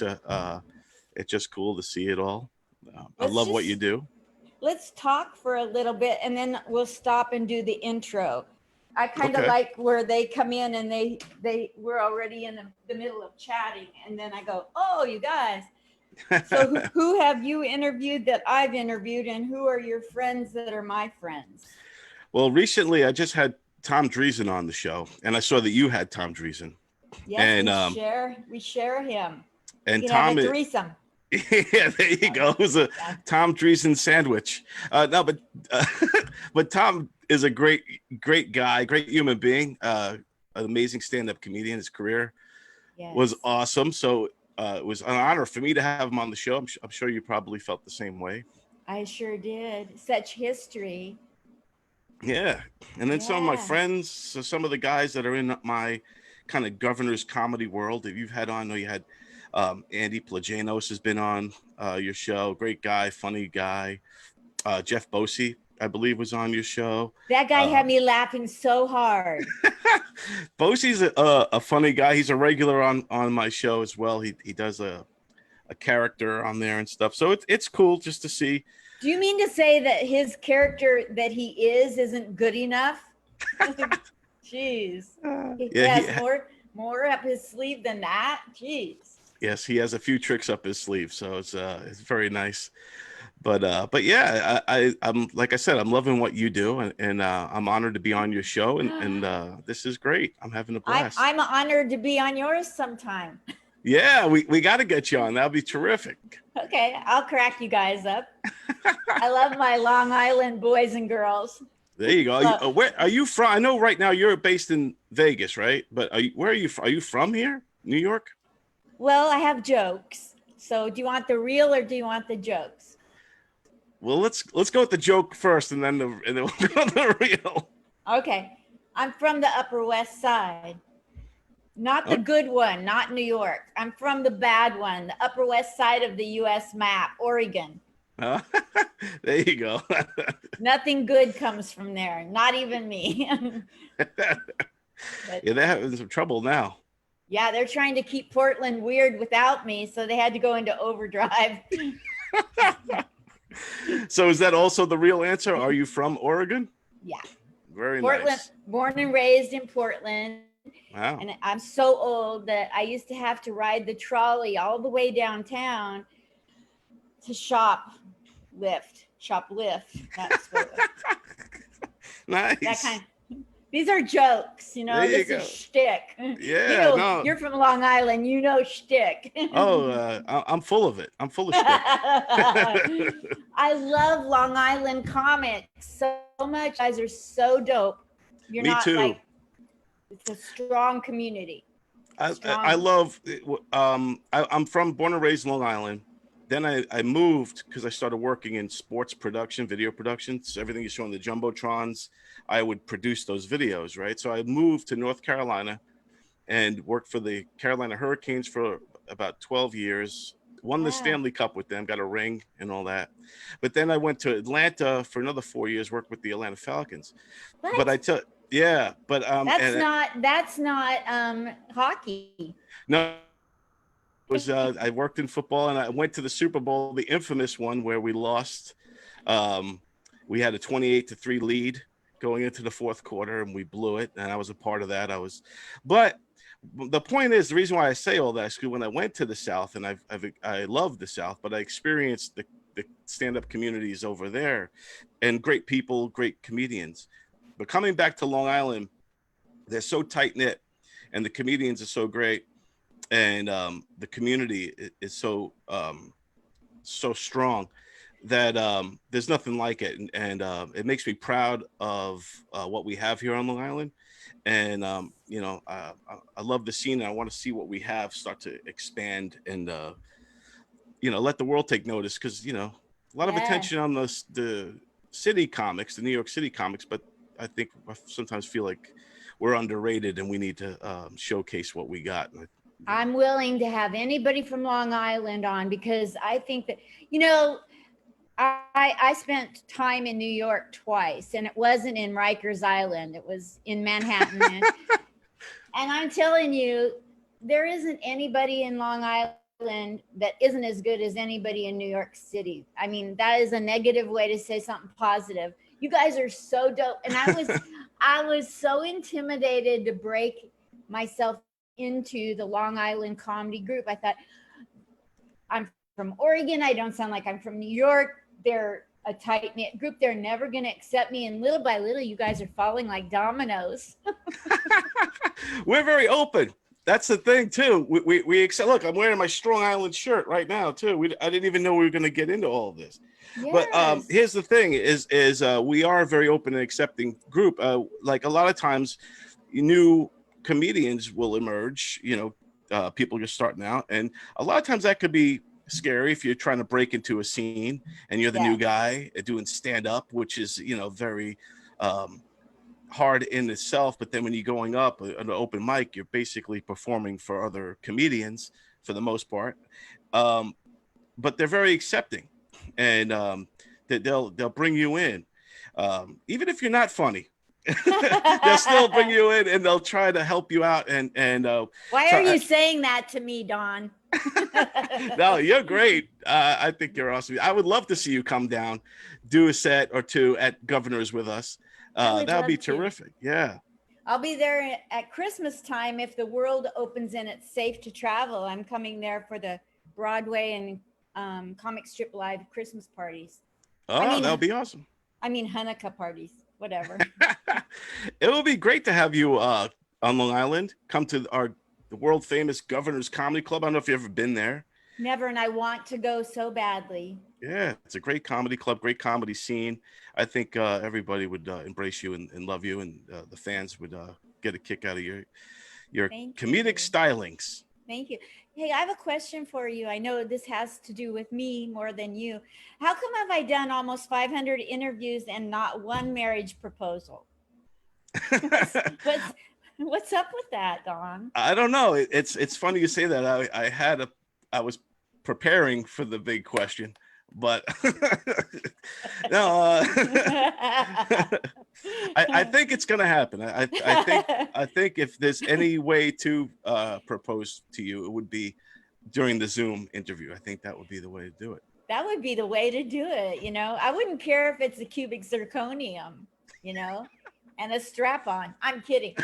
it's just cool to see it all. I love what you do. Let's talk for a little bit, and then we'll stop and do the intro. I kind of Okay. like where they come in and we're already in the middle of chatting, and then I go, oh, you guys. So who have you interviewed that I've interviewed, and who are your friends that are my friends? Well, recently I just had Tom Dreesen on the show, and I saw that you had Tom Dreesen. Yes, and we share him. And we can Tom have a threesome. Yeah, there you go. It was a Tom Dreesen sandwich. No, but Tom is a great guy, great human being, an amazing stand-up comedian. His career was awesome. So it was an honor for me to have him on the show. I'm sure you probably felt the same way. I sure did. Such history. Yeah. And then some of my friends, so some of the guys that are in my kind of governor's comedy world that you've had on, I know you had Andy Plagianos has been on your show. Great guy, funny guy. Jeff Bosey, I believe, was on your show. That guy had me laughing so hard. Bosey's a funny guy. He's a regular on my show as well. He does a character on there and stuff. So it's cool just to see. Do you mean to say that his character that he isn't good enough? Jeez. He has more up his sleeve than that. Jeez. Yes, he has a few tricks up his sleeve, so it's very nice. But yeah, I'm like I said, I'm loving what you do, and I'm honored to be on your show, and this is great. I'm having a blast. I'm honored to be on yours sometime. Yeah, we got to get you on. That'll be terrific. Okay, I'll crack you guys up. I love my Long Island boys and girls. There you go. Where are you from? I know right now you're based in Vegas, right? But where are you? Are you from here, New York? Well, I have jokes. So do you want the real or do you want the jokes? Well, let's go with the joke first, and then we'll go to the real. Okay, I'm from the Upper West Side. Not the good one, not New York. I'm from the bad one, the Upper West Side of the U.S. map, Oregon. There you go. Nothing good comes from there, not even me. Yeah, they're having some trouble now. Yeah, they're trying to keep Portland weird without me, so they had to go into overdrive. So is that also the real answer? Are you from Oregon? Yeah. Very Portland, nice. Born and raised in Portland. Wow. And I'm so old that I used to have to ride the trolley all the way downtown to shoplift. That's what nice. That kind of, these are jokes, this is shtick. Yeah, you're from Long Island, shtick. I'm full of it. I'm full of shtick. I love Long Island comics so much. You guys are so dope. You're Me not too. like, it's a strong community. I love, I'm born and raised in Long Island. Then I moved because I started working in sports production, video production. So everything you saw on the Jumbotrons, I would produce those videos, right? So I moved to North Carolina and worked for the Carolina Hurricanes for about 12 years. Won the Stanley Cup with them, got a ring and all that. But then I went to Atlanta for another 4 years, worked with the Atlanta Falcons. What? But that's not hockey. No. I worked in football, and I went to the Super Bowl, the infamous one where we lost. We had a 28-3 lead going into the fourth quarter, and we blew it. And I was a part of that. But the point is, the reason why I say all that is because when I went to the South, and I love the South, but I experienced the stand-up communities over there, and great people, great comedians. But coming back to Long Island, they're so tight-knit, and the comedians are so great. And the community is so strong that there's nothing like it, and it makes me proud of what we have here on Long Island. And I love the scene, and I want to see what we have start to expand and let the world take notice, because a lot of attention on the city comics, the New York City comics, but I think I sometimes feel like we're underrated, and we need to showcase what we got. I'm willing to have anybody from Long Island on, because I think that, I spent time in New York twice, and it wasn't in Rikers Island. It was in Manhattan. And I'm telling you, there isn't anybody in Long Island Island that isn't as good as anybody in New York City. I mean, that is a negative way to say something positive. You guys are so dope. And I was so intimidated to break myself into the Long Island comedy group. I thought, I'm from Oregon. I don't sound like I'm from New York. They're a tight knit group. They're never going to accept me. And little by little, you guys are falling like dominoes. We're very open. That's the thing too. We accept. Look, I'm wearing my Strong Island shirt right now too. I didn't even know we were going to get into all of this. Yes. But here's the thing: is we are a very open and accepting group. Like a lot of times, new comedians will emerge. People just starting out, and a lot of times that could be scary if you're trying to break into a scene and you're the new guy doing stand up, which is very hard in itself. But then when you're going up an open mic, you're basically performing for other comedians for the most part. But they're very accepting, and they'll bring you in, even if you're not funny. They'll still bring you in and they'll try to help you out. And why are you saying that to me, Don? No, you're great. I think you're awesome. I would love to see you come down, do a set or two at Governor's with us. That'd be terrific. Yeah. I'll be there at Christmas time if the world opens and it's safe to travel. I'm coming there for the Broadway and comic strip live Christmas parties. That'll be awesome. I mean Hanukkah parties, whatever. It will be great to have you on Long Island. Come to the world famous Governor's Comedy Club. I don't know if you've ever been there. Never, and I want to go so badly. Yeah, it's a great comedy club, great comedy scene. I think everybody would embrace you and love you, and the fans would get a kick out of your comedic stylings. Thank you. Hey, I have a question for you. I know this has to do with me more than you. How come have I done almost 500 interviews and not one marriage proposal? What's up with that, Don? I don't know. It's funny you say that. I was preparing for the big question, but no. I think it's gonna happen. I think if there's any way to propose to you, it would be during the Zoom interview. I think that would be the way to do it. That would be the way to do it. I wouldn't care if it's a cubic zirconium, and a strap on. I'm kidding.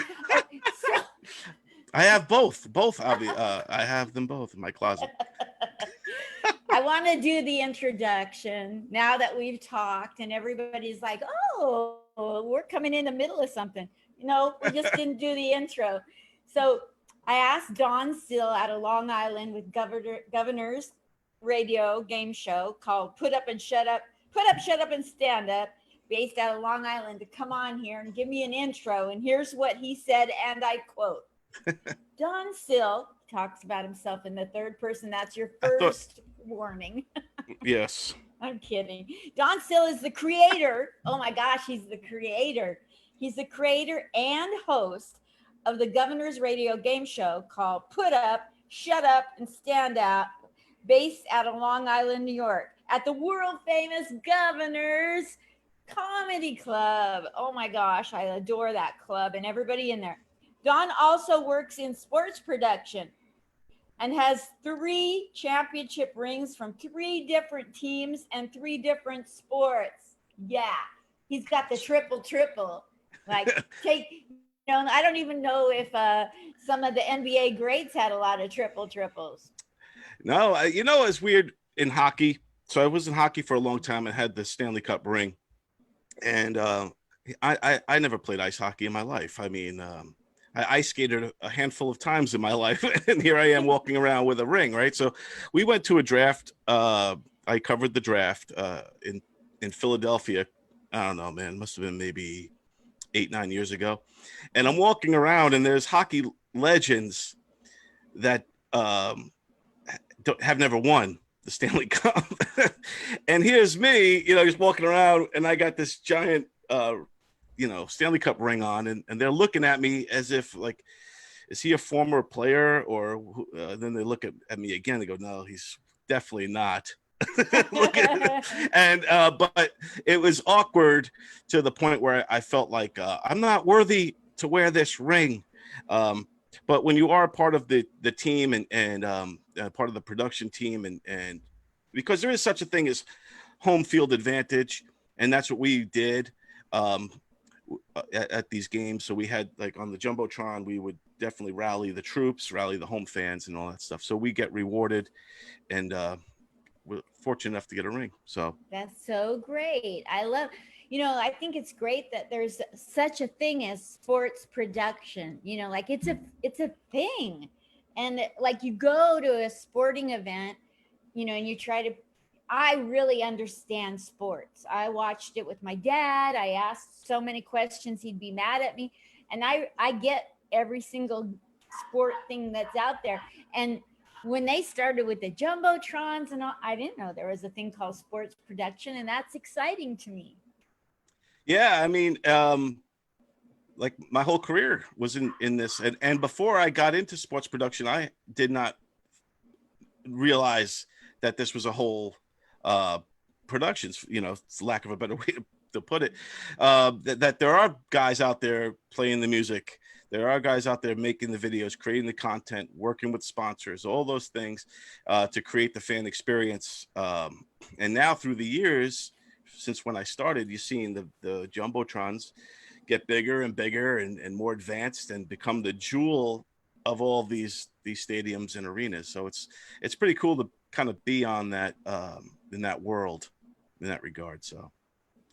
I have both. I have them both in my closet. I want to do the introduction now that we've talked and everybody's like, oh, we're coming in the middle of something. We just didn't do the intro. So I asked Don Sill out of Long Island with Governor's Radio Game Show called Put Up, Shut Up, and Stand Up, based out of Long Island, to come on here and give me an intro. And here's what he said, and I quote. Don Sill talks about himself in the third person. That's your first warning. Yes. I'm kidding. Don Sill is the creator. Oh my gosh, he's the creator. He's the creator and host of the Governor's Radio Game Show called Put Up, Shut Up, and Stand Out, based out of Long Island, New York, at the world famous Governor's Comedy Club. Oh my gosh, I adore that club and everybody in there. Don also works in sports production and has 3 championship rings from 3 different teams and 3 different sports. Yeah, he's got the triple. Like, I don't even know if some of the NBA greats had a lot of triples. No, it's weird in hockey. So I was in hockey for a long time and had the Stanley Cup ring. And I never played ice hockey in my life. I mean, I ice skated a handful of times in my life, and here I am walking around with a ring, right? So we went to a draft. I covered the draft in Philadelphia. I don't know, man. It must have been maybe 8-9 years ago. And I'm walking around, and there's hockey legends that have never won the Stanley Cup. And here's me, just walking around, and I got this giant Stanley Cup ring on, and they're looking at me as if like, is he a former player? Or then they look at me again. They go, no, he's definitely not. And but it was awkward to the point where I felt like I'm not worthy to wear this ring. but when you are a part of the team and part of the production team and because there is such a thing as home field advantage, and that's what we did at these games. So we had, like, on the Jumbotron, we would definitely rally the troops, rally the home fans and all that stuff. So we get rewarded, and we're fortunate enough to get a ring. So That's so great. I think it's great that there's such a thing as sports production. Like it's a thing. And like you go to a sporting event, and you try to I really understand sports. I watched it with my dad. I asked so many questions, he'd be mad at me. And I get every single sport thing that's out there. And when they started with the jumbotrons and all, I didn't know there was a thing called sports production, and that's exciting to me. yeah, I mean, like my whole career was in this, and before I got into sports production, I did not realize that this was a whole productions, it's lack of a better way to put it, that there are guys out there playing the music, there are guys out there making the videos, creating the content, working with sponsors, all those things to create the fan experience. And now through the years, since when I started, you've seen the jumbotrons get bigger and bigger and more advanced and become the jewel of all these stadiums and arenas. So it's pretty cool to kind of be on that in that world in that regard. So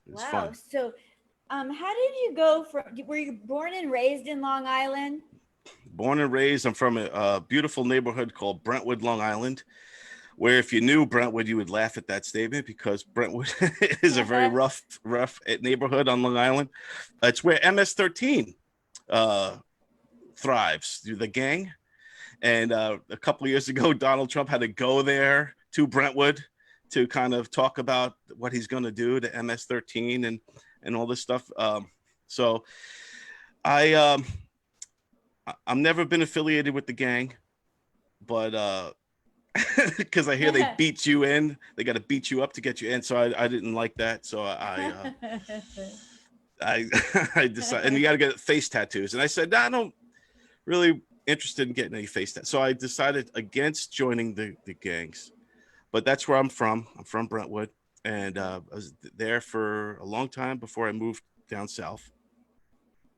it's Wow. fun. So how did you go were you born and raised in Long Island? Born and raised, I'm from a beautiful neighborhood called Brentwood, Long Island, where if you knew Brentwood, you would laugh at that statement because Brentwood is a very rough neighborhood on Long Island. It's where MS-13 thrives, the gang. And a couple of years ago, Donald Trump had to go there to Brentwood to kind of talk about what he's going to do to MS-13 and all this stuff. So I'm never been affiliated with the gang, but because I hear they beat you in, they got to beat you up to get you in. So I didn't like that. So I decided, and you got to get face tattoos. And I said, I don't really interested in getting any face tattoos. So I decided against joining the gangs. But that's where I'm from. I'm from Brentwood, and I was there for a long time before I moved down south.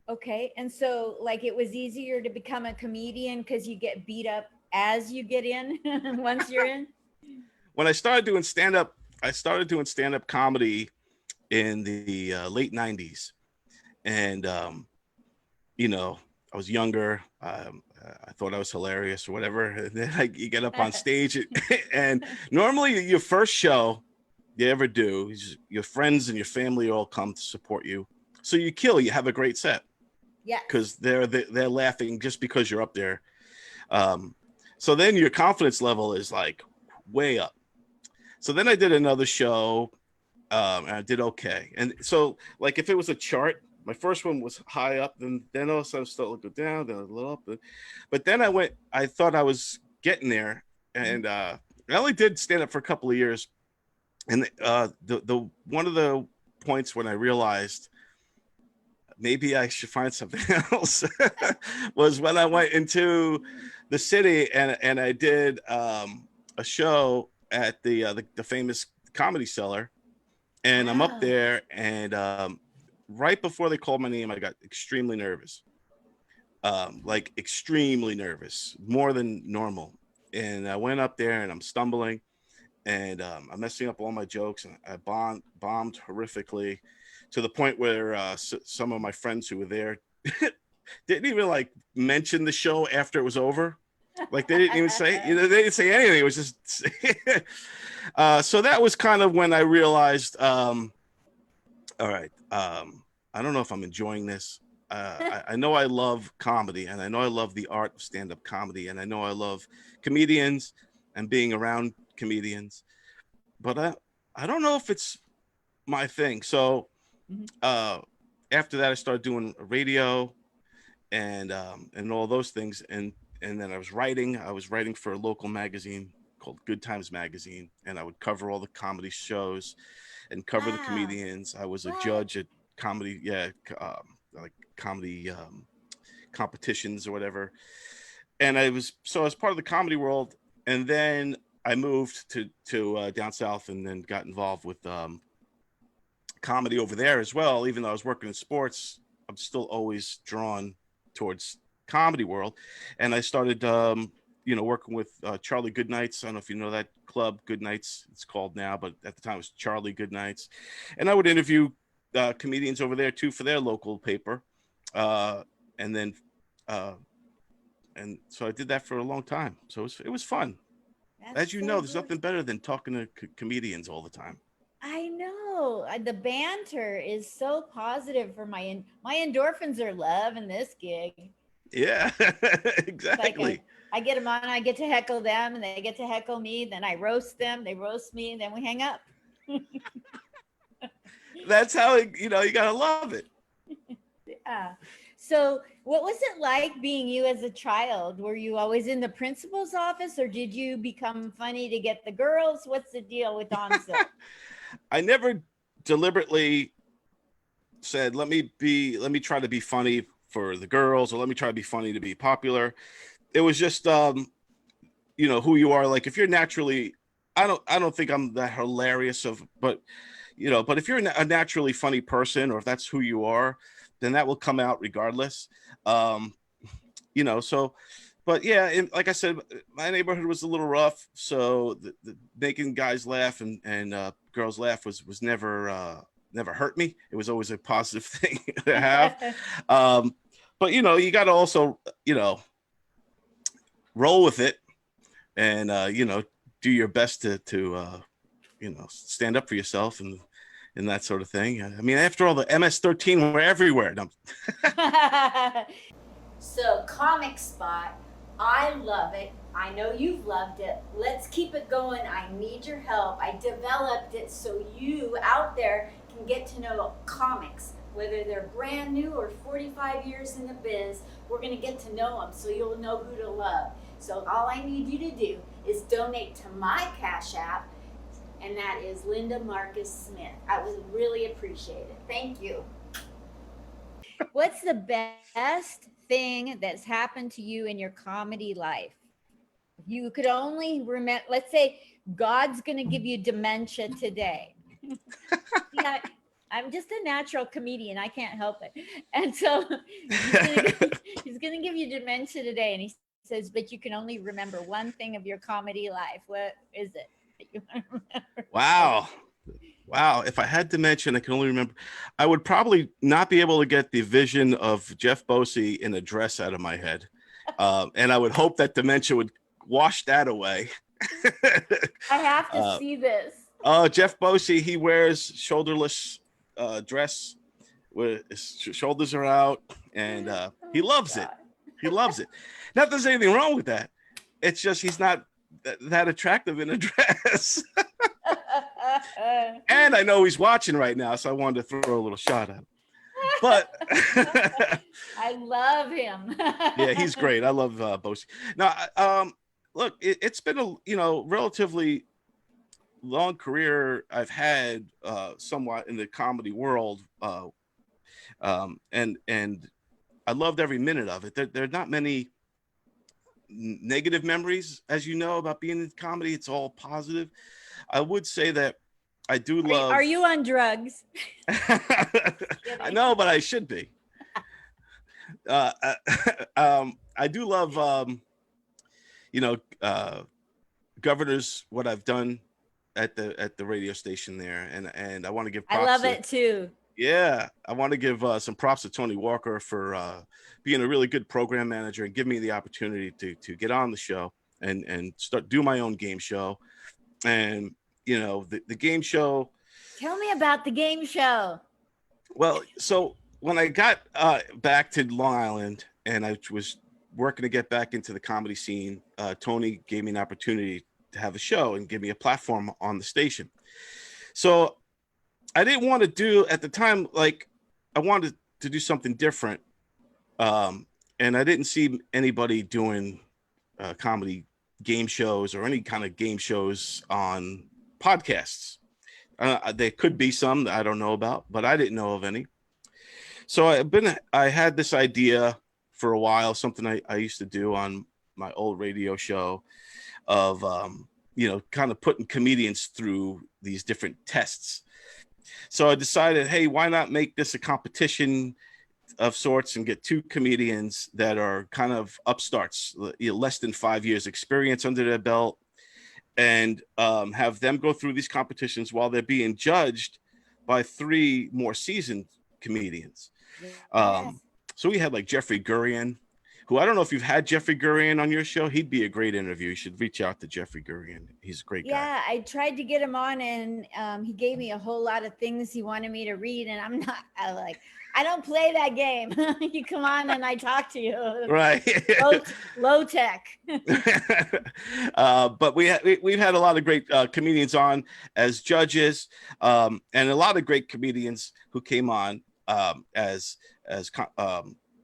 Okay. And so like it was easier to become a comedian because you get beat up as you get in once you're in? When I started doing stand-up, comedy in the late 90s. And, I was younger. I thought I was hilarious or whatever. And then you get up on stage and normally your first show you ever do, your friends and your family all come to support you. So you have a great set. Yeah. Because they're laughing just because you're up there. So then your confidence level is like way up. So then I did another show and I did okay. And so like if it was a chart, my first one was high up, then all of a sudden started to go down, then a little up. But then I thought I was getting there, and I only did stand up for a couple of years. And the one of the points when I realized maybe I should find something else was when I went into the city and I did a show at the famous Comedy Cellar, and I'm up there, and right before they called my name, I got extremely nervous, like extremely nervous, more than normal. And I went up there and I'm stumbling, and I'm messing up all my jokes, and I bombed horrifically, to the point where some of my friends who were there didn't even like mention the show after it was over. Like they didn't even say, they didn't say anything. It was just so that was kind of when I realized, all right, I don't know if I'm enjoying this. I know I love comedy, and I know I love the art of stand-up comedy, and I know I love comedians and being around comedians, but I don't know if it's my thing. So after that, I started doing radio and all those things, and then I was writing for a local magazine called Good Times Magazine, and I would cover all the comedy shows and cover the comedians. I was a judge at comedy, like comedy competitions or whatever. And I was part of the comedy world. And then I moved to down south and then got involved with comedy over there as well. Even though I was working in sports, I'm still always drawn towards comedy world. And I started, working with Charlie Goodnights. I don't know if you know that club, Goodnights, it's called now, but at the time it was Charlie Goodnights. And I would interview comedians over there too for their local paper. And so I did that for a long time. So it was fun. That's As you so know, there's good. nothing better than talking to comedians all the time. I know. The banter is so positive for my endorphins are loving this gig. Yeah, exactly. Like I get them on, I get to heckle them, and they get to heckle me. Then I roast them, they roast me, and then we hang up. That's how you gotta love it. Yeah. So what was it like being you as a child? Were you always in the principal's office, or did you become funny to get the girls? What's the deal with Sill? I never deliberately said, let me try to be funny for the girls, or let me try to be funny to be popular. It was just who you are. Like, if you're naturally, I don't think I'm that hilarious but if you're a naturally funny person, or if that's who you are, then that will come out regardless. But yeah, and like I said, my neighborhood was a little rough, so the making guys laugh and girls laugh was never hurt me. It was always a positive thing to have. But you got to also roll with it, and do your best to stand up for yourself and that sort of thing. I mean, after all, the MS-13 were everywhere. No. So, comic spot, I love it. I know you've loved it. Let's keep it going. I need your help. I developed it so you out there can get to know comics, whether they're brand new or 45 years in the biz. We're going to get to know them so you'll know who to love. So all I need you to do is donate to my Cash App, and that is Linda Marcus Smith. I would really appreciate it. Thank you. What's the best thing that's happened to you in your comedy life? You could only remember, let's say God's going to give you dementia today. Yeah, I'm just a natural comedian. I can't help it. And so he's going to give you dementia today. And he says, but you can only remember one thing of your comedy life. What is it that you want to remember? Wow. If I had dementia and I can only remember, I would probably not be able to get the vision of Jeff Bosey in a dress out of my head. And I would hope that dementia would wash that away. I have to see this. Jeff Bosey, he wears shoulderless dress where his shoulders are out, and he loves it. He loves it. Not that there's anything wrong with that. It's just he's not that attractive in a dress. And I know he's watching right now, so I wanted to throw a little shot at him. But I love him. Yeah, he's great. I love Bosey. Now, look, it's been a relatively long career I've had somewhat in the comedy world, and I loved every minute of it. There are not many negative memories, as you know, about being in comedy. It's all positive. I would say that I do love. Are you on drugs? I know, but I should be. I do love, Governors, what I've done at the radio station there, and I want to give props. I love it too. Yeah, I want to give some props to Tony Walker for being a really good program manager and give me the opportunity to get on the show and start do my own game show. And the game show. Tell me about the game show. Well, so when I got back to Long Island and I was working to get back into the comedy scene, Tony gave me an opportunity to have a show and give me a platform on the station. So I didn't want to do at the time, like I wanted to do something different. And I didn't see anybody doing comedy game shows or any kind of game shows on podcasts. There could be some that I don't know about, but I didn't know of any. So I had this idea for a while, something I used to do on my old radio show of, kind of putting comedians through these different tests. So I decided, hey, why not make this a competition of sorts and get two comedians that are kind of upstarts, less than 5 years experience under their belt, and have them go through these competitions while they're being judged by three more seasoned comedians. Yes. So we had like Jeffrey Gurian, who I don't know if you've had Jeffrey Gurian on your show. He'd be a great interview. You should reach out to Jeffrey Gurian. He's a great guy. Yeah, I tried to get him on, and he gave me a whole lot of things he wanted me to read, and I don't play that game. You come on and I talk to you. Right. Low tech. But we've had a lot of great comedians on as judges, and a lot of great comedians who came on as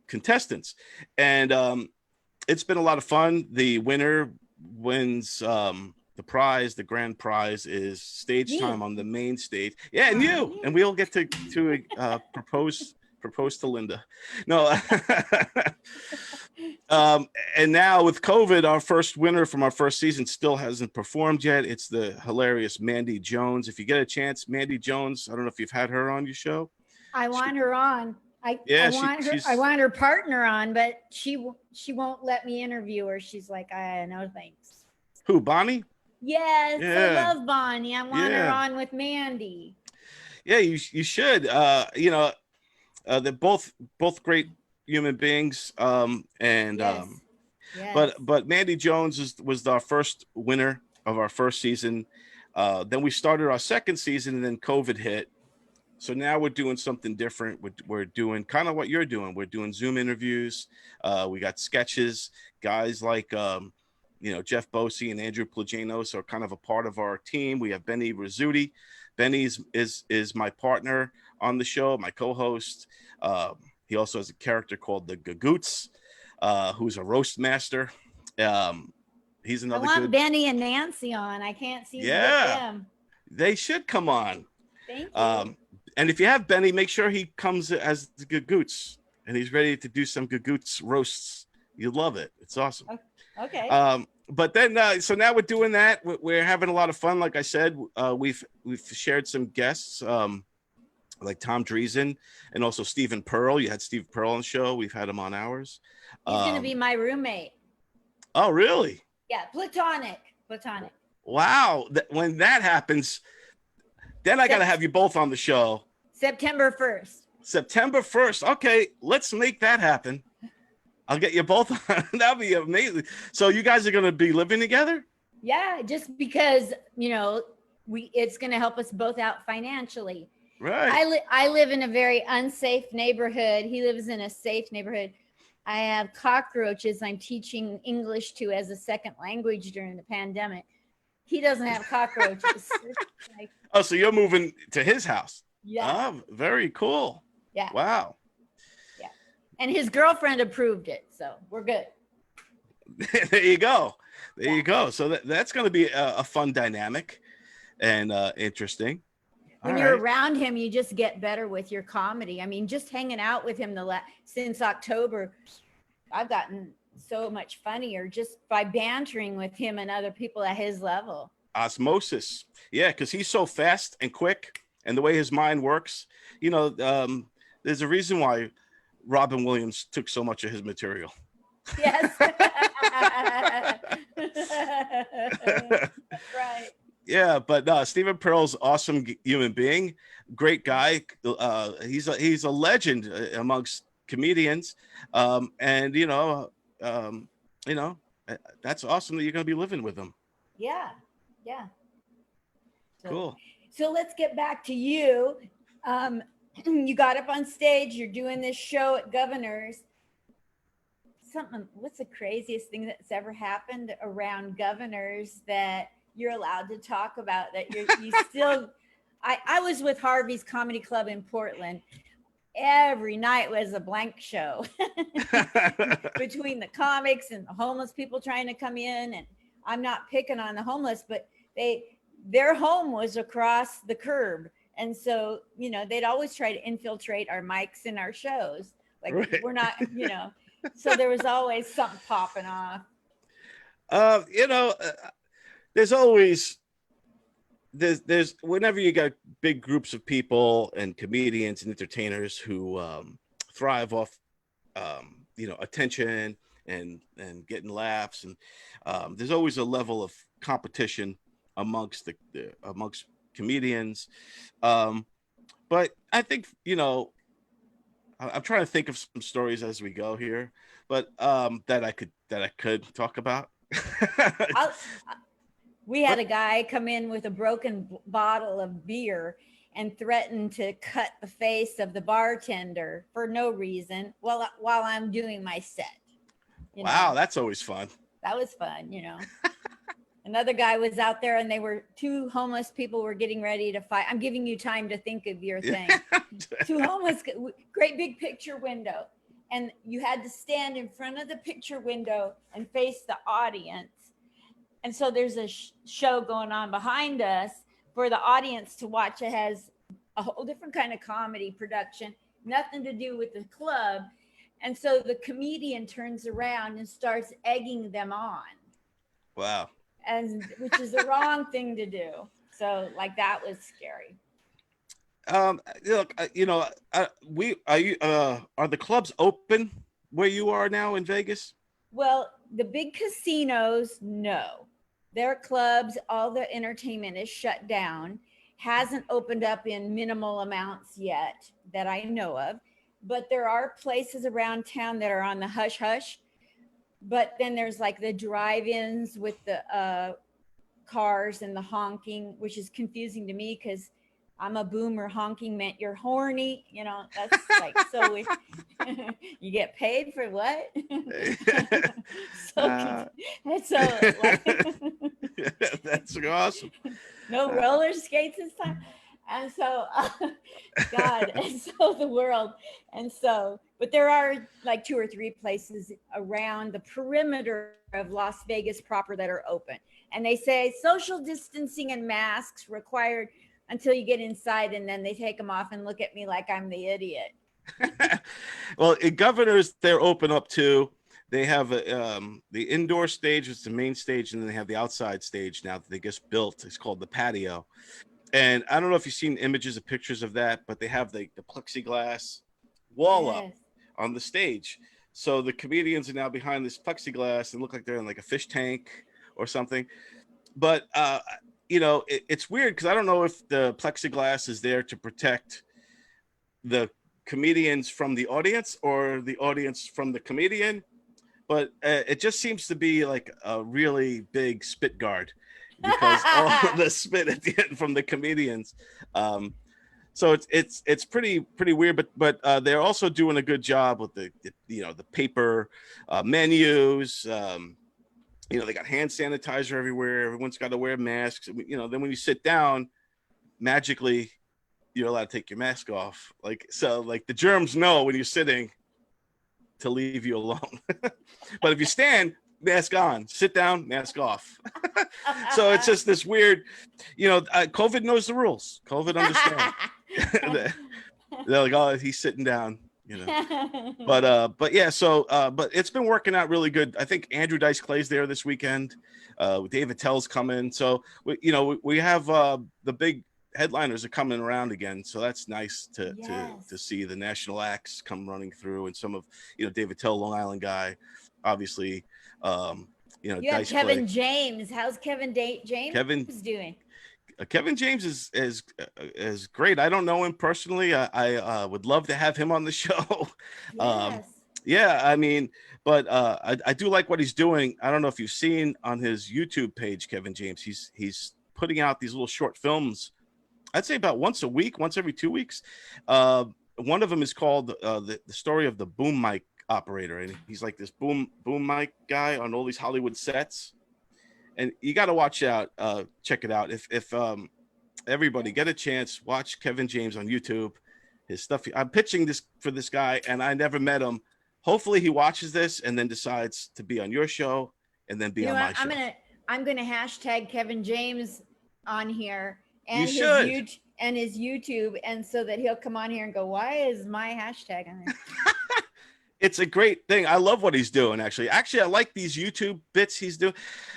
contestants, and it's been a lot of fun. The winner wins the prize. The grand prize is stage time on the main stage. Yeah, and you, and we'll get to propose to Linda. No. And now with COVID, our first winner from our first season still hasn't performed yet. It's the hilarious Mandy Jones. If you get a chance, Mandy Jones, I don't know if you've had her on your show. I want her on. I want her partner on, but she won't let me interview her. She's like, no thanks. Who, Bonnie? Yes, Yeah. I love Bonnie. I want her on with Mandy. Yeah, you should. They're both great human beings. Yes. But Mandy Jones was our first winner of our first season. Then we started our second season, and then COVID hit. So now we're doing something different. We're doing kind of what you're doing. We're doing Zoom interviews. We got sketches. Guys like Jeff Bosey and Andrew Plagianos are kind of a part of our team. We have Benny Rizzuti. Benny is my partner on the show, my co-host. He also has a character called the Gagoots, who's a roast master. He's another. I want Benny and Nancy on. I can't seem to get them. They should come on. Thank you. And if you have Benny, make sure he comes as the Gagoots, and he's ready to do some Gagoots roasts. You'll love it. It's awesome. Okay. But then, so now we're doing that. We're having a lot of fun. Like I said, we've shared some guests, like Tom Dreesen and also Stephen Pearl. You had Steve Pearl on the show. We've had him on ours. He's going to be my roommate. Oh, really? Yeah, platonic. Wow. When that happens, then I got to have you both on the show. September 1st. September 1st. Okay, let's make that happen. I'll get you both on. That'll be amazing. So you guys are going to be living together? Yeah, just because, it's going to help us both out financially. Right. I live in a very unsafe neighborhood. He lives in a safe neighborhood. I have cockroaches I'm teaching English to as a second language during the pandemic. He doesn't have cockroaches. Oh, so you're moving to his house? Yeah. Oh, very cool. Yeah. Wow. Yeah. And his girlfriend approved it, so we're good. There you go. You go. So that's going to be a fun dynamic and interesting. When you're around him, you just get better with your comedy. I mean, just hanging out with him since October, I've gotten so much funnier just by bantering with him and other people at his level. Osmosis. Yeah, because he's so fast and quick, and the way his mind works. There's a reason why Robin Williams took so much of his material. Yes. That's right. Yeah, but Stephen Pearl's awesome human being, great guy. He's a legend amongst comedians, and that's awesome that you're going to be living with him. Yeah. Cool. So let's get back to you. You got up on stage. You're doing this show at Governor's. What's the craziest thing that's ever happened around Governor's that you're allowed to talk about, that you still? I was with Harvey's Comedy Club in Portland. Every night was a blank show between the comics and the homeless people trying to come in. And I'm not picking on the homeless, but their home was across the curb. And so, they'd always try to infiltrate our mics and our shows. Like, right. We're not, So there was always something popping off. You know, there's always there's whenever you got big groups of people and comedians and entertainers who thrive off attention and getting laughs, and there's always a level of competition amongst amongst comedians. But I think I'm trying to think of some stories as we go here, but that I could talk about. We had a guy come in with a broken bottle of beer and threatened to cut the face of the bartender for no reason while I'm doing my set. Wow, that's always fun. That was fun, Another guy was out there and two homeless people were getting ready to fight. I'm giving you time to think of your thing. Two homeless, great big picture window. And you had to stand in front of the picture window and face the audience. And so there's a show going on behind us for the audience to watch. It has a whole different kind of comedy production, nothing to do with the club. And so the comedian turns around and starts egging them on. Wow. Which is the wrong thing to do. So that was scary. Look, are the clubs open where you are now in Vegas? Well, the big casinos, no. Their clubs, all the entertainment is shut down, hasn't opened up in minimal amounts yet that I know of. But there are places around town that are on the hush hush. But then there's the drive-ins with the cars and the honking, which is confusing to me because I'm a boomer. Honking meant you're horny. That's so weird. You get paid for what? That's awesome. No roller skates this time. And so, God, and so the world. And so, but there are 2 or 3 places around the perimeter of Las Vegas proper that are open. And they say social distancing and masks required until you get inside. And then they take them off and look at me like I'm the idiot. Well, in Governors, they're open up too. They have the indoor stage, is the main stage, and then they have the outside stage now that they just built. It's called the patio. And I don't know if you've seen images or pictures of that, but they have the plexiglass wall up on the stage. So the comedians are now behind this plexiglass and look like they're in a fish tank or something. But, it's weird because I don't know if the plexiglass is there to protect the comedians from the audience or the audience from the comedian. But it just seems to be a really big spit guard, because all the spit at the end from the comedians. So it's pretty weird, but they're also doing a good job with the paper menus. They got hand sanitizer everywhere. Everyone's got to wear masks. Then when you sit down, magically you're allowed to take your mask off. The germs know when you're sitting to leave you alone. But if you stand, mask on, sit down, mask off. So it's just this weird, COVID knows the rules. COVID understands. They're like, oh, he's sitting down, But yeah, so but it's been working out really good. I think Andrew Dice Clay's there this weekend. David Tell's coming. So we have the big headliners are coming around again, so that's nice to see the national acts come running through, and some of David Tell, Long Island guy, obviously. You have Kevin Clay. James. How's Kevin James doing? Kevin James is great. I don't know him personally. I would love to have him on the show. Yes. I mean, but I do like what he's doing. I don't know if you've seen on his YouTube page, Kevin James. He's putting out these little short films. I'd say about once every 2 weeks. One of them is called the story of the boom mic operator, and he's like this boom mic guy on all these Hollywood sets. And you got to check it out. If everybody get a chance, watch Kevin James on YouTube. His stuff. I'm pitching this for this guy, and I never met him. Hopefully, he watches this and then decides to be on your show and then be on my show. I'm gonna hashtag Kevin James on here and his YouTube, and so that he'll come on here and go, why is my hashtag on there? It's a great thing. I love what he's doing, actually. Actually, I like these YouTube bits he's doing.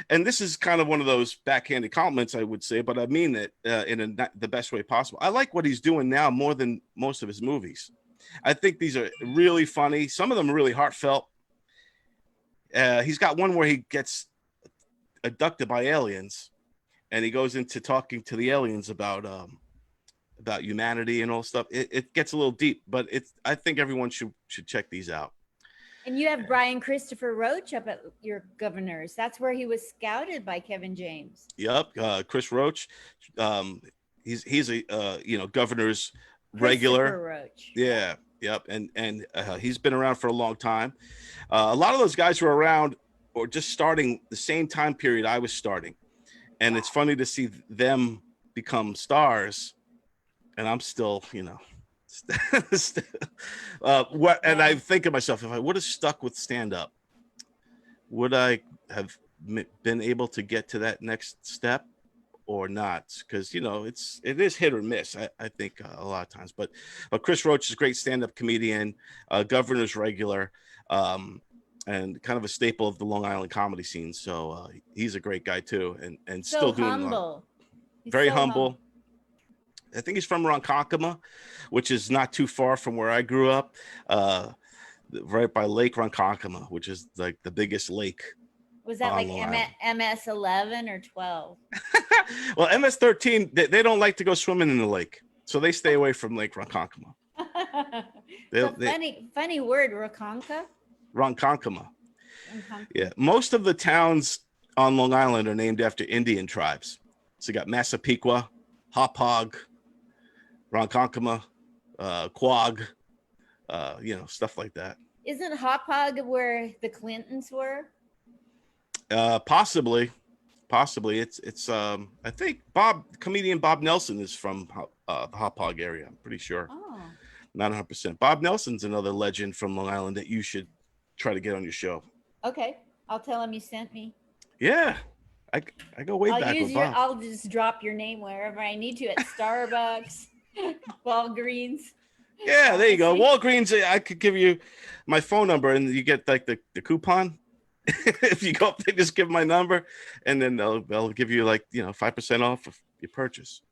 And this is kind of one of those backhanded compliments, I would say, but I mean it the best way possible. I like what he's doing now more than most of his movies. I think these are really funny. Some of them are really heartfelt. He's got one where he gets abducted by aliens, and he goes into talking to the aliens about humanity and all stuff. It gets a little deep, but I think everyone should check these out. And you have Brian Christopher Roach up at your Governors. That's where he was scouted by Kevin James. Yep, Chris Roach. He's a Governor's regular. Roach. Yeah, yep, and he's been around for a long time. A lot of those guys were around or just starting the same time period I was starting, and it's funny to see them become stars. And I'm still, and I think to myself, if I would have stuck with stand-up, would I have been able to get to that next step or not? Because, it is hit or miss, I think a lot of times. But Chris Roach is a great stand-up comedian, Governor's regular, and kind of a staple of the Long Island comedy scene. So he's a great guy, too, and so still doing humble. Very humble. I think he's from Ronkonkoma, which is not too far from where I grew up, right by Lake Ronkonkoma, which is like the biggest lake. Was that like MS 11 or 12? Well, MS 13, they don't like to go swimming in the lake, so they stay away from Lake Ronkonkoma. Funny word, Ronkonka. Ronkonkoma. Yeah, most of the towns on Long Island are named after Indian tribes. So you got Massapequa, Hauppauge, Ronkonkoma, Quogue, stuff like that. Isn't Hauppauge where the Clintons were? Possibly. It's I think comedian Bob Nelson is from the Hauppauge area. I'm pretty sure. Oh. Not 100%. Bob Nelson's another legend from Long Island that you should try to get on your show. Okay, I'll tell him you sent me. Yeah. I go way back with Bob. I'll just drop your name wherever I need to, at Starbucks, Walgreens. Yeah, there you go. Walgreens, I could give you my phone number and you get like the coupon. If you go up there, just give my number and then they'll give you 5% off of your purchase.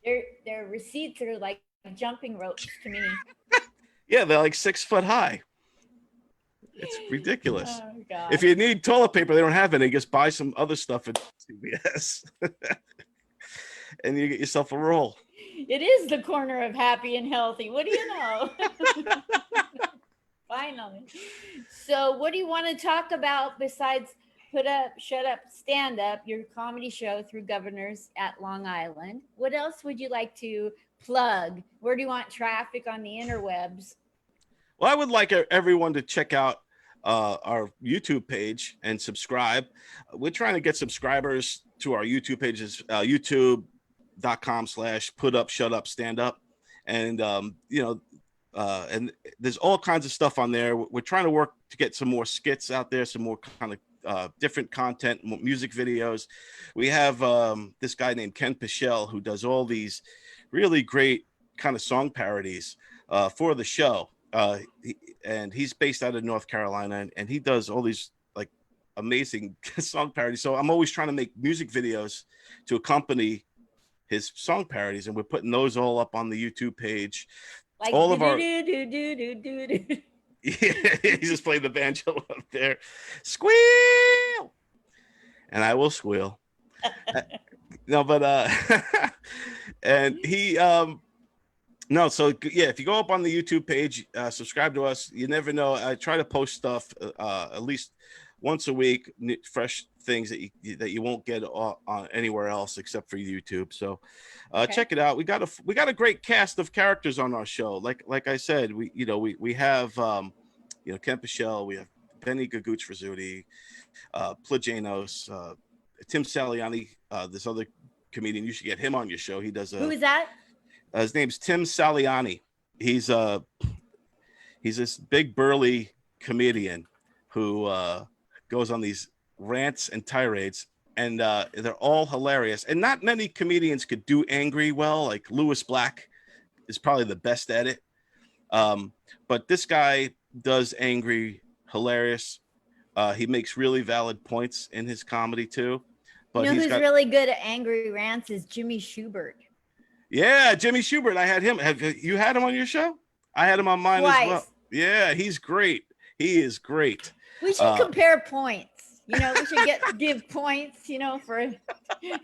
Their receipts are like jumping ropes to me. Yeah, they're like 6 foot high. It's ridiculous. Oh, God. If you need toilet paper, they don't have any. Just buy some other stuff at CVS. And you get yourself a roll. It is the corner of happy and healthy. What do you know? Finally. So what do you want to talk about besides Put Up, Shut Up, Stand Up, your comedy show through Governors at Long Island? What else would you like to plug? Where do you want traffic on the interwebs? Well, I would like everyone to check out our YouTube page and subscribe. We're trying to get subscribers to our YouTube pages, youtube.com/putupshutupstandup. And, and there's all kinds of stuff on there. We're trying to work to get some more skits out there, some more kind of different content, music videos. We have this guy named Ken Pichelle who does all these really great kind of song parodies for the show. And he's based out of North Carolina, and he does all these like amazing song parodies. So I'm always trying to make music videos to accompany his song parodies, and we're putting those all up on the YouTube page. Like all of our yeah, he's just playing the banjo up there. Squeal, and I will squeal. No, but and he no, so yeah, if you go up on the YouTube page, subscribe to us. You never know. I try to post stuff at least once a week, fresh things that you won't get on anywhere else except for YouTube. So check it out. We got a great cast of characters on our show. Like I said, we have Ken Pichelle, we have Benny Gaguch Rizzuti, Plajanos, Tim Saliani, this other comedian. You should get him on your show. He does Who is that? His name's Tim Saliani. He's this big burly comedian who goes on these rants and tirades, and they're all hilarious. And not many comedians could do angry well. Like Lewis Black is probably the best at it. But this guy does angry hilarious. He makes really valid points in his comedy too. But you know he's who's got really good at angry rants is Jimmy Schubert. yeah, Jimmy Schubert. I had him. Have you had him on your show? I had him on mine as well. Twice. Yeah, he's great. He is great. We should compare points. You know, we should give points, you know, for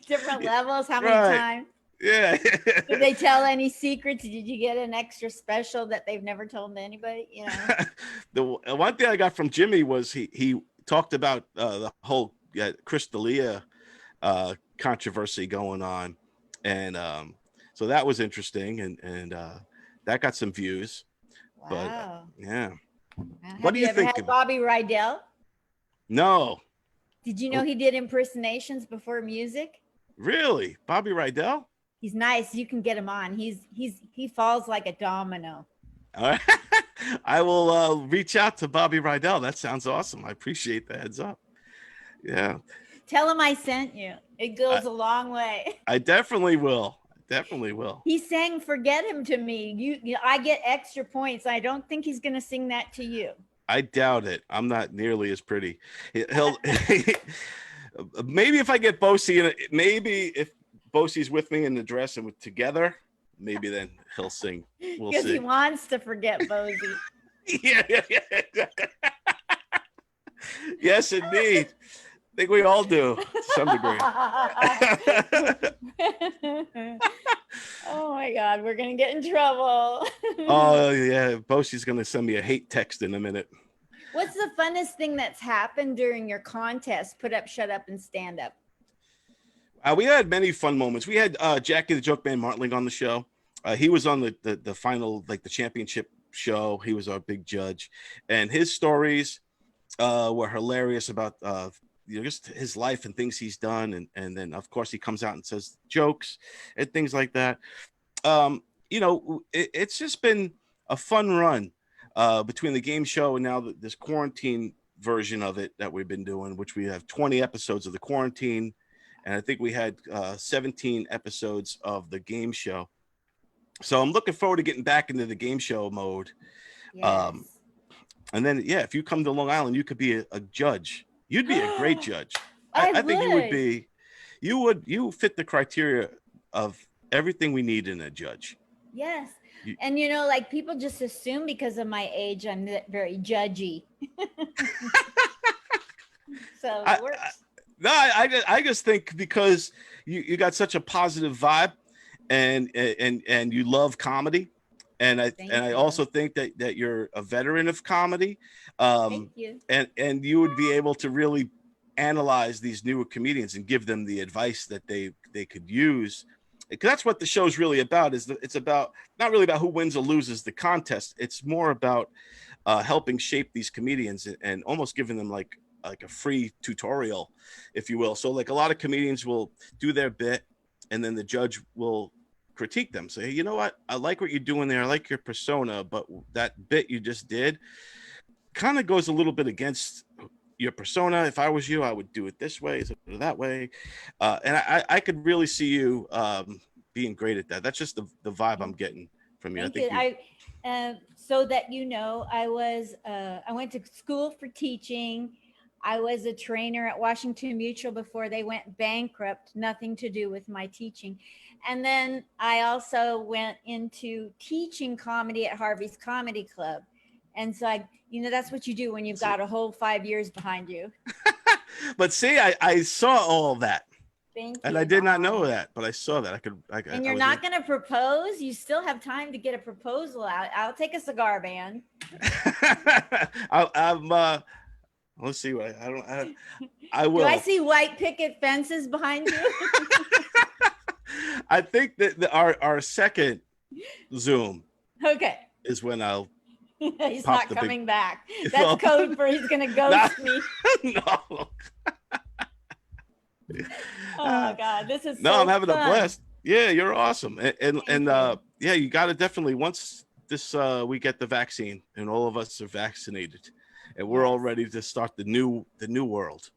different levels. How many times? Yeah. Did they tell any secrets? Did you get an extra special that they've never told anybody? You know, The one thing I got from Jimmy was he talked about the whole Chris D'Elia controversy going on, and so that was interesting, and that got some views. wow. But yeah. What do you ever think? Had Bobby Rydell? No. Did you know he did impersonations before music? Really? Bobby Rydell? He's nice. You can get him on. He falls like a domino. All right. I will reach out to Bobby Rydell. That sounds awesome. I appreciate the heads up. Yeah. Tell him I sent you. It goes a long way. I definitely will. Definitely will. He sang "Forget Him" to me. I get extra points. I don't think he's going to sing that to you. I doubt it. I'm not nearly as pretty. He'll maybe if I get Bosie in it, maybe if Bosie's with me in the dress and we're together, maybe then he'll sing. We'll see. Because he wants to forget Bosie. Yeah. Yes, indeed. I think we all do to some degree. Oh my God, we're gonna get in trouble. Oh yeah, Bosie's gonna send me a hate text in a minute. What's the funnest thing that's happened during your contest? Put up, shut up, and stand up. We had many fun moments. We had Jackie the Joke Man Martling on the show. He was on the final, like the championship show. He was our big judge, and his stories were hilarious about just his life and things he's done, and then of course he comes out and says jokes and things like that. It's just been a fun run between the game show and now this quarantine version of it that we've been doing, which we have 20 episodes of the quarantine, and I think we had 17 episodes of the game show. So I'm looking forward to getting back into the game show mode. Yes. And then, yeah, if you come to Long Island, you could be a judge. You'd be a great judge. I think you would be. You fit the criteria of everything we need in a judge. Yes. And like people just assume because of my age, I'm very judgy. So it works. I just think because you got such a positive vibe and you love comedy. And I also think that you're a veteran of comedy. Thank you. And you would be able to really analyze these newer comedians and give them the advice that they could use. Because that's what the show's really about. It's about not really about who wins or loses the contest. It's more about helping shape these comedians and almost giving them like a free tutorial, if you will. So like a lot of comedians will do their bit and then the judge will critique them. Say, hey, you know what? I like what you're doing there. I like your persona, but that bit you just did kind of goes a little bit against your persona. If I was you, I would do it this way, or that way. And I could really see you being great at that. That's just the vibe I'm getting from you. So that I went to school for teaching. I was a trainer at Washington Mutual before they went bankrupt, nothing to do with my teaching. And then I also went into teaching comedy at Harvey's Comedy Club. And so that's what you do when you've got a whole 5 years behind you. But see, I saw all of that. Thank you. And I did not know that, but I saw that. And you're not going to propose? You still have time to get a proposal out. I'll take a cigar band. Let's see what I will. Do I see white picket fences behind you? I think that our second Zoom is when I'll he's not coming back. That's code for he's gonna ghost me. No. Oh God, this is I'm having a blast. Yeah, you're awesome. And yeah, you got to definitely, once this we get the vaccine and all of us are vaccinated and we're all ready to start the new world,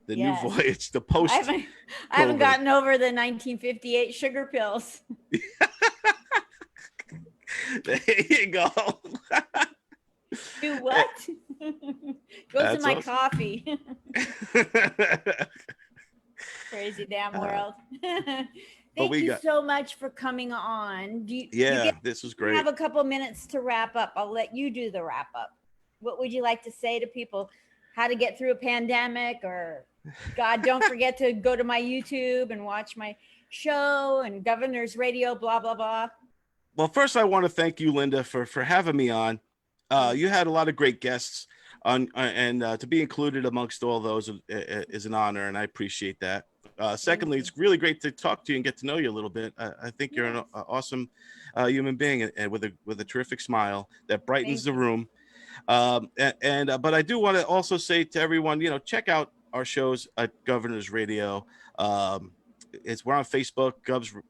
the new voyage, the post. I haven't gotten over the 1958 sugar pills. There you go. Do what? Goes in my awesome. coffee. Crazy damn world. But Thank you so much for coming on. This was You great. have a couple minutes to wrap up. I'll let you do the wrap up. What would you like to say to people? How to get through a pandemic, or God, don't forget to go to my YouTube and watch my show and Governor's Radio, blah, blah, blah. Well, first I want to thank you, Linda, for having me on. You had a lot of great guests on, and to be included amongst all those is an honor, and I appreciate that. Secondly, it's really great to talk to you and get to know you a little bit. I think you're an awesome human being, and with a terrific smile that brightens the room. But I do want to also say to everyone, check out our shows at Governor's Radio. We're on Facebook,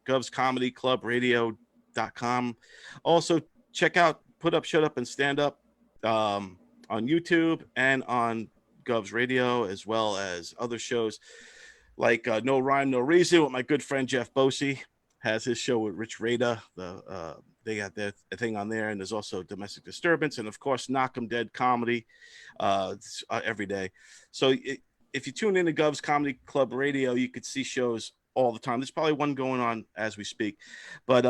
Govs Comedy Club Radio.com. Also check out Put Up, Shut Up, and Stand Up on YouTube and on Govs Radio, as well as other shows like No Rhyme, No Reason with my good friend Jeff Bosey. Has his show with Rich Rada. They got their thing on there, and there's also Domestic Disturbance, and of course Knock 'em Dead Comedy every day. So if you tune in to Govs Comedy Club Radio, you could see shows all the time. There's probably one going on as we speak, but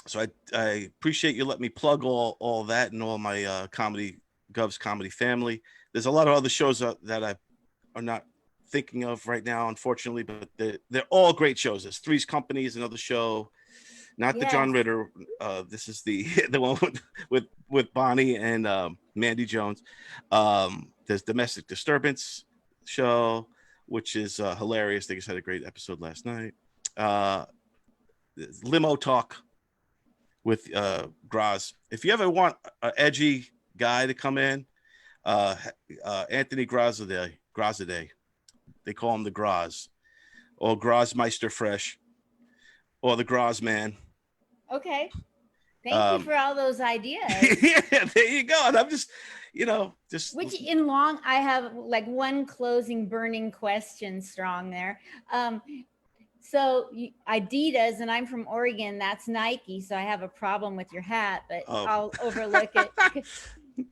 so I appreciate you letting me plug all that and all my Govs comedy family. There's a lot of other shows that I are not thinking of right now, unfortunately, but they're all great shows. There's Three's Company is another show, not the John Ritter. This is the one with Bonnie and Mandy Jones. There's Domestic Disturbance show, which is hilarious. They just had a great episode last night. Limo Talk with Graz. If you ever want an edgy guy to come in, Anthony Grazade. They call him the Graz, or Grazmeister Fresh, or the Graz Man. Okay. Thank you for all those ideas. Yeah, there you go. And I'm just, Which in long, I have like one closing burning question strong there. So Adidas, and I'm from Oregon, that's Nike. So I have a problem with your hat, but I'll overlook it.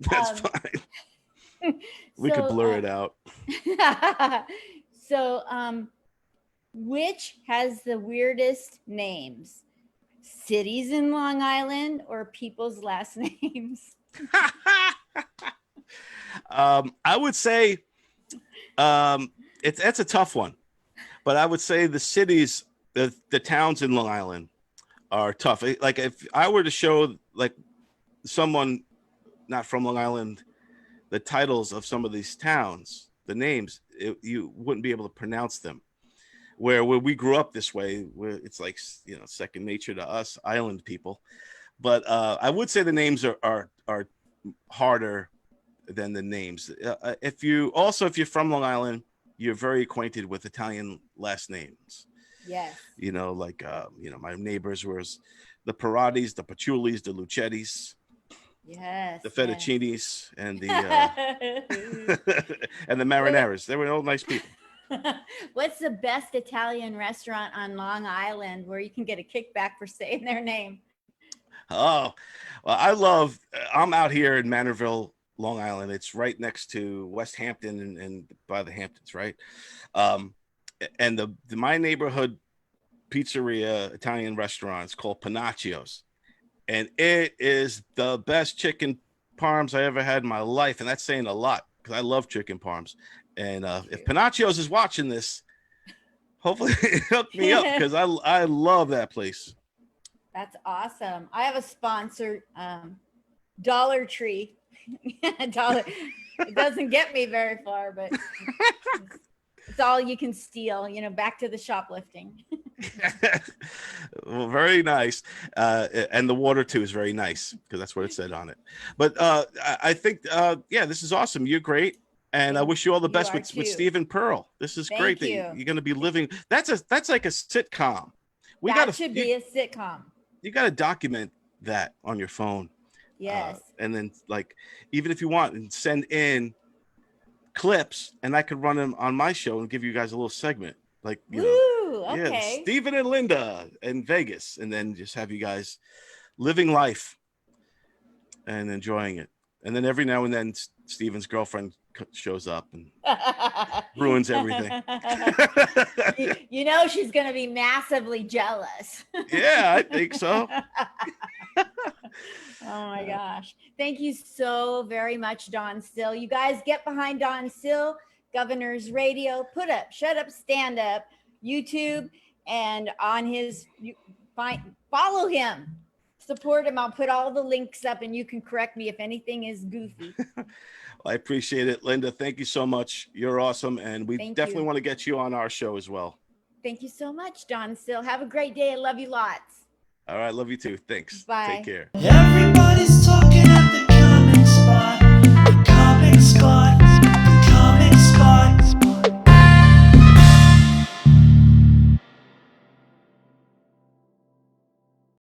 That's fine. We could blur it out. So, which has the weirdest names? Cities in Long Island or people's last names? I would say that's a tough one, but I would say the cities, the towns in Long Island are tough. Like if I were to show like someone not from Long Island the titles of some of these towns, the names, you wouldn't be able to pronounce them. Where we grew up this way, where it's like, second nature to us island people. But I would say the names are harder than the names. If you're from Long Island, you're very acquainted with Italian last names. Yes. My neighbors was the Paratis, the Paciulis, the Lucettis. Yes. The Fettuccinis and the and the Marineras. They were all nice people. What's the best Italian restaurant on Long Island where you can get a kickback for saying their name? Oh, well, I'm out here in Manorville, Long Island. It's right next to West Hampton and by the Hamptons, right? And my neighborhood pizzeria Italian restaurant is called Panaccio's. And it is the best chicken parms I ever had in my life. And that's saying a lot because I love chicken parms. And if Panaccio's is watching this, hopefully hook me up because I love that place. That's awesome. I have a sponsor, Dollar Tree. Dollar. It doesn't get me very far, but it's all you can steal, back to the shoplifting. Well, very nice. And the water too is very nice because that's what it said on it. But I think, this is awesome. You're great. And I wish you all the best with Stephen Pearl. This is great that you're going to be living. That's like a sitcom. That should be a sitcom. You got to document that on your phone. Yes. And then even if you want, and send in clips and I could run them on my show and give you guys a little segment. Okay. Stephen and Linda in Vegas, and then just have you guys living life and enjoying it. And then every now and then Steven's girlfriend shows up and ruins everything. You know she's going to be massively jealous. Yeah, I think so. Oh my gosh. Thank you so very much, Don Sill. You guys get behind Don Sill, Governor's Radio, Put Up, Shut Up, Stand Up, YouTube, and on his, follow him, support him. I'll put all the links up and you can correct me if anything is goofy. I appreciate it, Linda. Thank you so much. You're awesome. And we definitely want to get you on our show as well. Thank you so much, Don Sill. Have a great day. I love you lots. All right. Love you too. Thanks. Bye. Take care. Everybody's